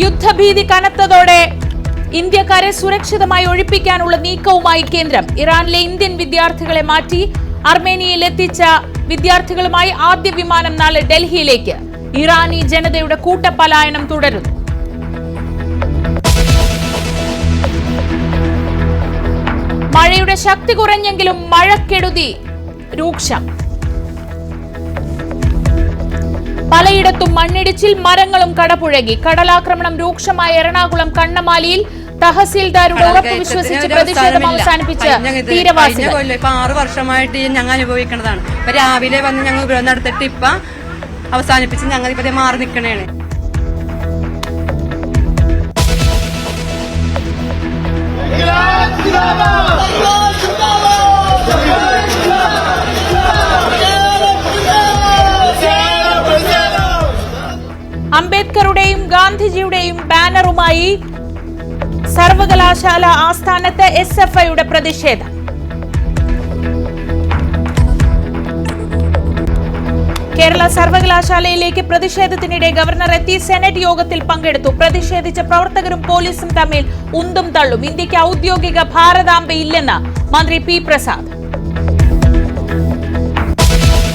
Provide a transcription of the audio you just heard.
യുദ്ധഭീതി കനത്തതോടെ ഇന്ത്യക്കാരെ സുരക്ഷിതമായി ഒഴിപ്പിക്കാനുള്ള നീക്കവുമായി കേന്ദ്രം. ഇറാനിലെ ഇന്ത്യൻ വിദ്യാർത്ഥികളെ മാറ്റി അർമേനിയയിൽ എത്തിച്ച വിദ്യാർത്ഥികളുമായി ആദ്യ വിമാനം നാളെ ഡൽഹിയിലേക്ക്. ഇറാനി ജനതയുടെ കൂട്ടപലായനം തുടരുന്നു. മഴയുടെ ശക്തി കുറഞ്ഞെങ്കിലും മഴക്കെടുതി രൂക്ഷം. പലയിടത്തും മണ്ണിടിച്ചിൽ, മരങ്ങളും കടപുഴകി. കടലാക്രമണം രൂക്ഷമായ എറണാകുളം കണ്ണമാലിയിൽ തഹസീൽദാരുടെ ഉറപ്പ് വിശ്വസിച്ച് പ്രതിഷേധം അവസാനിപ്പിച്ച് തീരവാസികൾ. 6 വർഷമായിട്ട് ഞങ്ങൾ അനുഭവിക്കുന്നതാണ്. രാവിലെ വന്ന് ഞങ്ങൾ ഉപരോധം നടത്തിയിട്ട് ഇപ്പൊ അവസാനിപ്പിച്ച് ഞങ്ങൾ ഇപ്പൊ മാറി നിൽക്കണേണ്. അംബേദ്കറുടെയും ഗാന്ധിജിയുടെയും ബാനറുമായി സർവകലാശാല ആസ്ഥാനത്ത് SFIയുടെ പ്രതിഷേധം. കേരള സർവകലാശാലയിലേക്ക് പ്രതിഷേധത്തിനിടെ ഗവർണർ എത്തി സെനറ്റ് യോഗത്തിൽ പങ്കെടുത്തു. പ്രതിഷേധിച്ച പ്രവർത്തകരും പോലീസും തമ്മിൽ ഉന്തും തള്ളും. ഇന്ത്യക്ക് ഔദ്യോഗിക ഭാരതാംബയില്ലെന്ന് മന്ത്രി P. പ്രസാദ്.